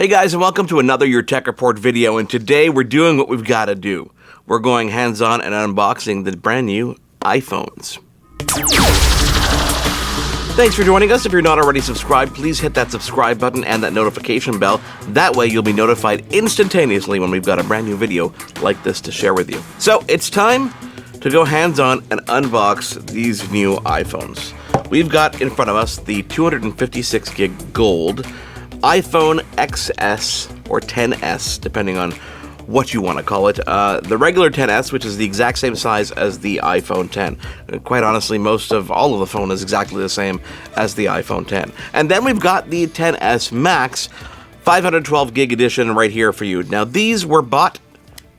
Hey guys, and welcome to another Your Tech Report video, and today we're doing what we've got to do. We're going hands-on and unboxing the brand new iPhones. Thanks for joining us. If you're not already subscribed, please hit that subscribe button and that notification bell. That way you'll be notified instantaneously when we've got a brand new video like this to share with you. So it's time to go hands-on and unbox these new iPhones. We've got in front of us the 256 gig gold iPhone XS or XS, depending on what you want to call it. The regular XS, which is the exact same size as the iPhone X. And quite honestly, most of all of the phone is exactly the same as the iPhone X. And then we've got the XS Max 512 gig edition right here for you. Now, these were bought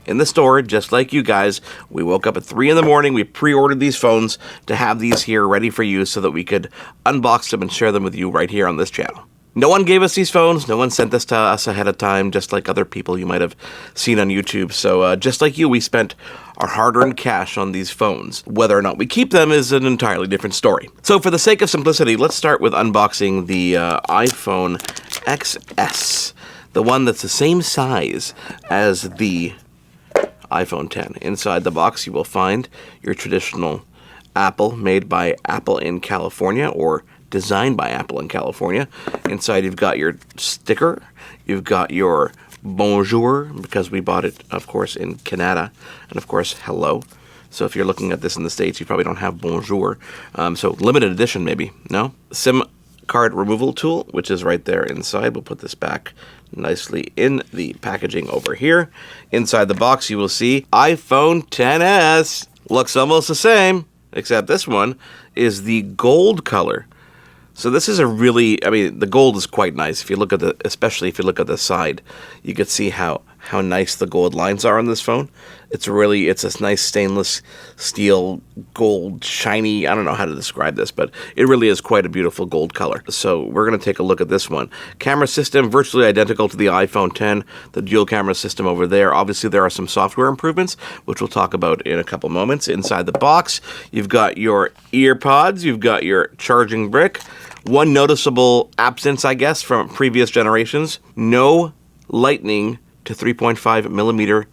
in the store, just like you guys. We woke up at 3 in the morning, we pre-ordered these phones to have these here ready for you so that we could unbox them and share them with you right here on this channel. No one gave us these phones, no one sent this to us ahead of time, just like other people you might have seen on YouTube. So just like you, we spent our hard-earned cash on these phones. Whether or not we keep them is an entirely different story. So for the sake of simplicity, let's start with unboxing the iPhone XS, the one that's the same size as the iPhone X. Inside the box, you will find your traditional Apple, made by Apple in California, or designed by Apple in California. Inside, you've got your sticker, you've got your bonjour, because we bought it, of course, in Canada, and of course, hello. So if you're looking at this in the States, you probably don't have bonjour. So limited edition, maybe, no? SIM card removal tool, which is right there inside. We'll put this back nicely in the packaging over here. Inside the box, you will see iPhone XS. Looks almost the same, except this one is the gold color. So this is a really, the gold is quite nice. If you look at especially if you look at the side, you can see how nice the gold lines are on this phone. It's a nice stainless steel gold, shiny, I don't know how to describe this, but it really is quite a beautiful gold color. So we're going to take a look at this one. Camera system, virtually identical to the iPhone X, the dual camera system over there. Obviously there are some software improvements, which we'll talk about in a couple moments. Inside the box, you've got your ear pods, you've got your charging brick. One noticeable absence, I guess, from previous generations: no Lightning to 3.5 millimeter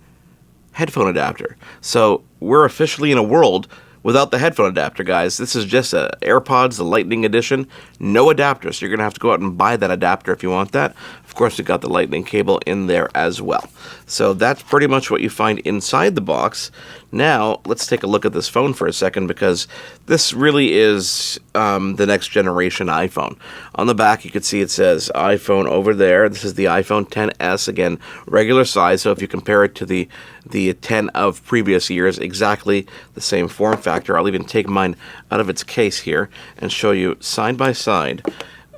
headphone adapter. So we're officially in a world without the headphone adapter, guys. This is just AirPods, the Lightning edition, no adapter. So you're going to have to go out and buy that adapter if you want that. Of course, we got the Lightning cable in there as well. So that's pretty much what you find inside the box. Now, let's take a look at this phone for a second, because this really is the next generation iPhone. On the back, you can see it says iPhone over there. This is the iPhone XS, again, regular size. So if you compare it to the 10 of previous years, exactly the same form factor. I'll even take mine out of its case here and show you side by side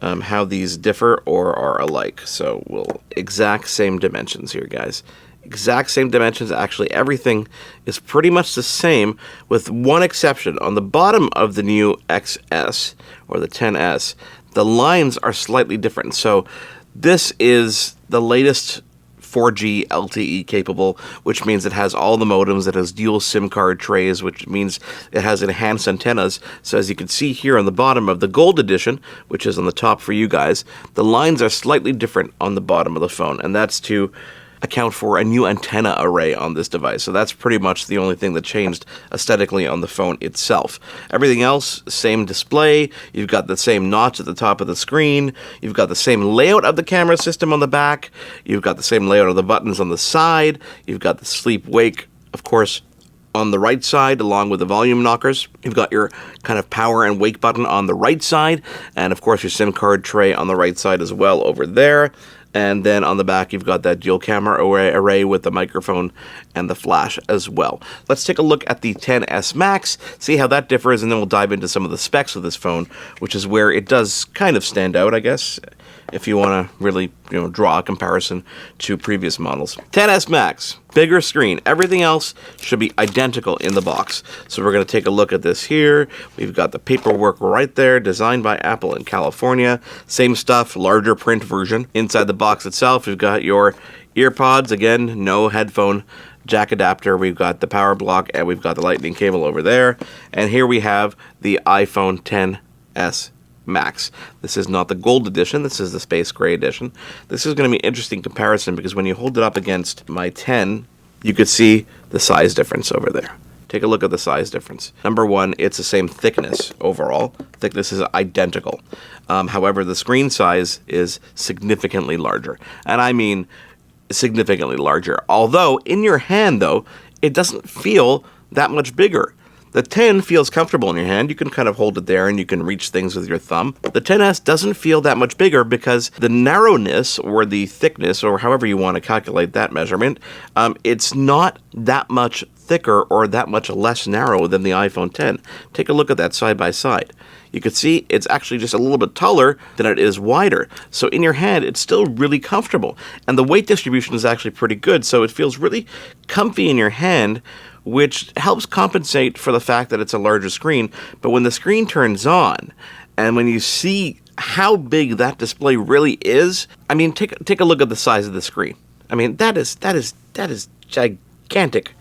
how these differ or are alike. So exact same dimensions here, guys. Exact same dimensions. Actually, everything is pretty much the same, with one exception. On the bottom of the new XS, or the XS, the lines are slightly different. So this is the latest 4G LTE capable, which means it has all the modems. It has dual SIM card trays, which means it has enhanced antennas. So as you can see here on the bottom of the gold edition, which is on the top for you guys, the lines are slightly different on the bottom of the phone, and that's to account for a new antenna array on this device. So that's pretty much the only thing that changed aesthetically on the phone itself. Everything else, same display. You've got the same notch at the top of the screen. You've got the same layout of the camera system on the back. You've got the same layout of the buttons on the side. You've got the sleep wake, of course, on the right side, along with the volume knockers. You've got your kind of power and wake button on the right side, and of course your SIM card tray on the right side as well over there. And then on the back, you've got that dual camera array with the microphone and the flash as well. Let's take a look at the XS Max, see how that differs, and then we'll dive into some of the specs of this phone, which is where it does kind of stand out, I guess, if you want to really, draw a comparison to previous models. XS Max, bigger screen. Everything else should be identical in the box. So we're going to take a look at this here. We've got the paperwork right there, designed by Apple in California. Same stuff, larger print version. Inside the box itself, we've got your ear pods. Again, no headphone jack adapter. We've got the power block, and we've got the lightning cable over there. And here we have the iPhone XS Max. This is not the gold edition. This is the space gray edition. This is going to be an interesting comparison because when you hold it up against my 10, you could see the size difference over there. Take a look at the size difference. Number one, it's the same thickness overall. Thickness is identical. However, the screen size is significantly larger. And I mean significantly larger. Although, in your hand, though, it doesn't feel that much bigger. The 10 feels comfortable in your hand. You can kind of hold it there and you can reach things with your thumb. The 10S doesn't feel that much bigger because the narrowness or the thickness, or however you want to calculate that measurement, it's not that much thicker or that much less narrow than the iPhone 10. Take a look at that side by side. You can see it's actually just a little bit taller than it is wider. So in your hand, it's still really comfortable. And the weight distribution is actually pretty good, so it feels really comfy in your hand, which helps compensate for the fact that it's a larger screen. But when the screen turns on, and when you see how big that display really is, I mean, take a look at the size of the screen. I mean, that is gigantic.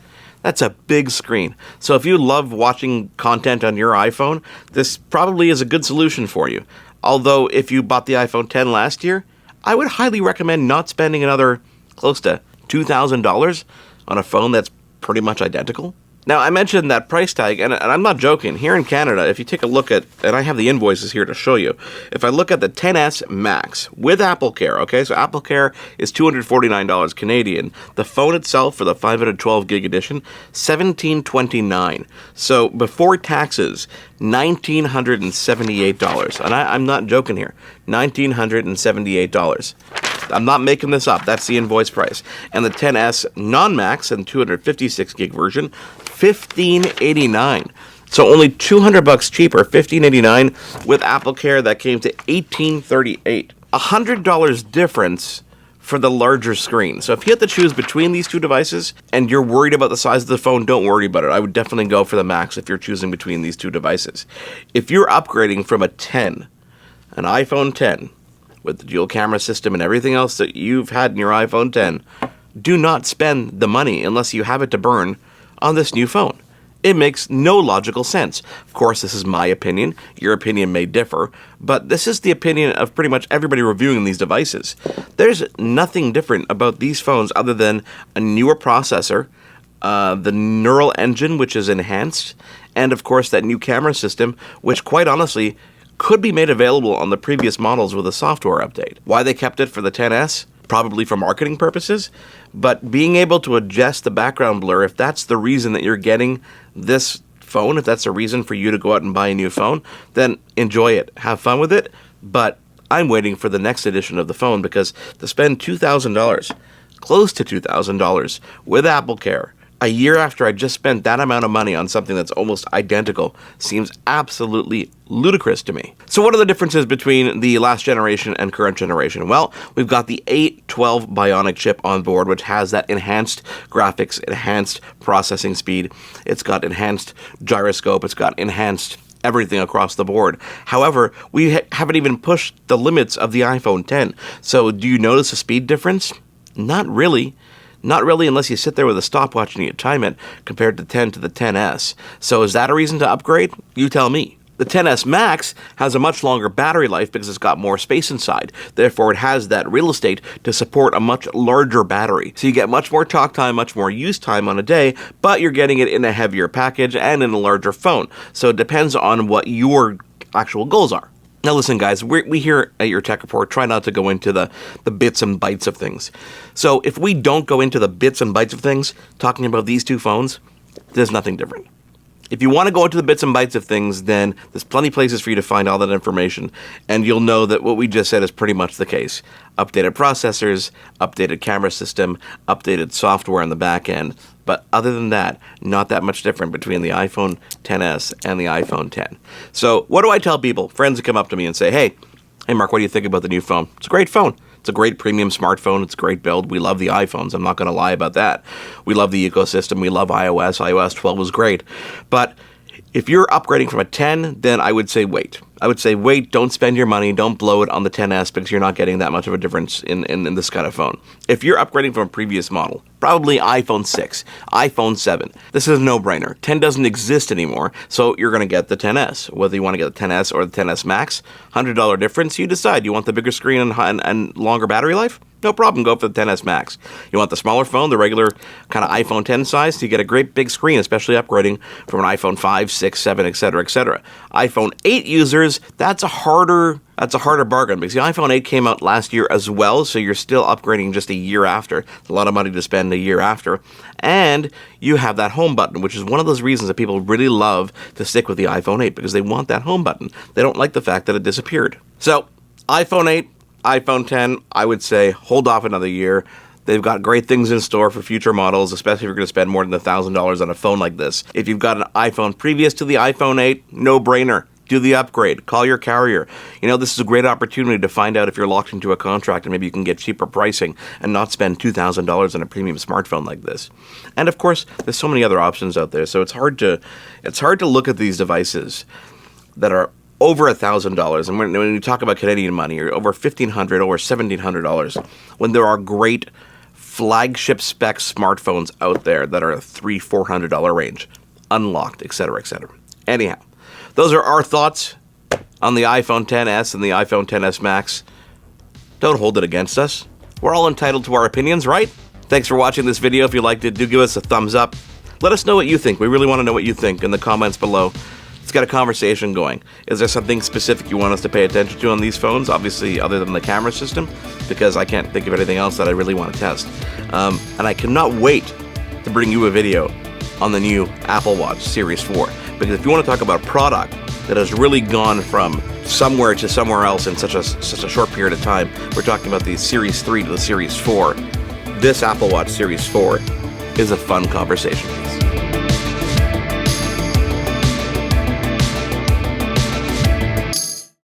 That's a big screen. So if you love watching content on your iPhone, this probably is a good solution for you. Although if you bought the iPhone 10 last year, I would highly recommend not spending another close to $2,000 on a phone that's pretty much identical. Now, I mentioned that price tag, and I'm not joking. Here in Canada, if you take a look at, and I have the invoices here to show you, if I look at the 10S Max with Apple Care, okay, so Apple Care is $249 Canadian. The phone itself for the 512 gig edition, $1,729. So before taxes, $1,978. And I'm not joking here. $1,978. I'm not making this up. That's the invoice price. And the 10S non-max and 256 gig version, $1,589. So only $200 cheaper, $1,589 with Apple Care. That came to $1,838. $100 difference for the larger screen. So if you have to choose between these two devices and you're worried about the size of the phone, don't worry about it. I would definitely go for the Max if you're choosing between these two devices. If you're upgrading from a 10, an iPhone 10, with the dual camera system and everything else that you've had in your iPhone 10, do not spend the money unless you have it to burn on this new phone. It makes no logical sense. Of course, this is my opinion. Your opinion may differ, but this is the opinion of pretty much everybody reviewing these devices. There's nothing different about these phones other than a newer processor, the neural engine, which is enhanced, and of course that new camera system, which quite honestly could be made available on the previous models with a software update. Why they kept it for the 10S? Probably for marketing purposes, but being able to adjust the background blur, if that's the reason that you're getting this phone, if that's a reason for you to go out and buy a new phone, then enjoy it, have fun with it, but I'm waiting for the next edition of the phone because to spend $2,000, close to $2,000 with Apple Care, a year after I just spent that amount of money on something that's almost identical seems absolutely ludicrous to me. So what are the differences between the last generation and current generation? Well, we've got the A12 Bionic chip on board, which has that enhanced graphics, enhanced processing speed. It's got enhanced gyroscope. It's got enhanced everything across the board. However, we haven't even pushed the limits of the iPhone 10. So do you notice a speed difference? Not really. Not really unless you sit there with a stopwatch and you time it compared to 10 to the 10S. So is that a reason to upgrade? You tell me. The 10S Max has a much longer battery life because it's got more space inside. Therefore, it has that real estate to support a much larger battery. So you get much more talk time, much more use time on a day, but you're getting it in a heavier package and in a larger phone. So it depends on what your actual goals are. Now listen guys, we here at Your Tech Report try not to go into the bits and bytes of things. So if we don't go into the bits and bytes of things, talking about these two phones, there's nothing different. If you want to go into the bits and bytes of things, then there's plenty of places for you to find all that information, and you'll know that what we just said is pretty much the case. Updated processors, updated camera system, updated software on the back end, but other than that, not that much different between the iPhone XS and the iPhone 10. So what do I tell people? Friends that come up to me and say, hey Mark, what do you think about the new phone? It's a great phone. It's a great premium smartphone. It's a great build. We love the iPhones. I'm not going to lie about that. We love the ecosystem. We love iOS. iOS 12 was great. But if you're upgrading from a 10, then I would say wait. I would say wait, don't spend your money, don't blow it on the XS because you're not getting that much of a difference in this kind of phone. If you're upgrading from a previous model, probably iPhone 6, iPhone 7, this is a no-brainer. 10 doesn't exist anymore, so you're going to get the XS. Whether you want to get the XS or the XS Max, $100 difference, you decide. You want the bigger screen and longer battery life? No problem, go for the XS Max. You want the smaller phone, the regular kind of iPhone 10 size, so you get a great big screen, especially upgrading from an iPhone 5, 6, 7, etc., etc. iPhone 8 users, that's a harder bargain because the iPhone 8 came out last year as well, so you're still upgrading just a year after. It's a lot of money to spend a year after. And you have that home button, which is one of those reasons that people really love to stick with the iPhone 8 because they want that home button. They don't like the fact that it disappeared. So, iPhone 8, iPhone 10, I would say hold off another year. They've got great things in store for future models, especially if you're going to spend more than $1,000 on a phone like this. If you've got an iPhone previous to the iPhone 8, no-brainer. Do the upgrade. Call your carrier. You know, this is a great opportunity to find out if you're locked into a contract and maybe you can get cheaper pricing and not spend $2,000 on a premium smartphone like this. And of course, there's so many other options out there, so it's hard to look at these devices that are over $1,000, and when you talk about Canadian money, or over $1,500 or $1,700, when there are great flagship spec smartphones out there that are $300-$400 range, unlocked, etc., etc. Anyhow, those are our thoughts on the iPhone XS and the iPhone XS Max. Don't hold it against us. We're all entitled to our opinions, right? Thanks for watching this video. If you liked it, do give us a thumbs up. Let us know what you think. We really want to know what you think in the comments below. Let's get a conversation going. Is there something specific you want us to pay attention to on these phones? Obviously, other than the camera system, because I can't think of anything else that I really want to test. And I cannot wait to bring you a video on the new Apple Watch Series 4. Because if you want to talk about a product that has really gone from somewhere to somewhere else in such a short period of time, we're talking about the Series 3 to the Series 4. This Apple Watch Series 4 is a fun conversation piece.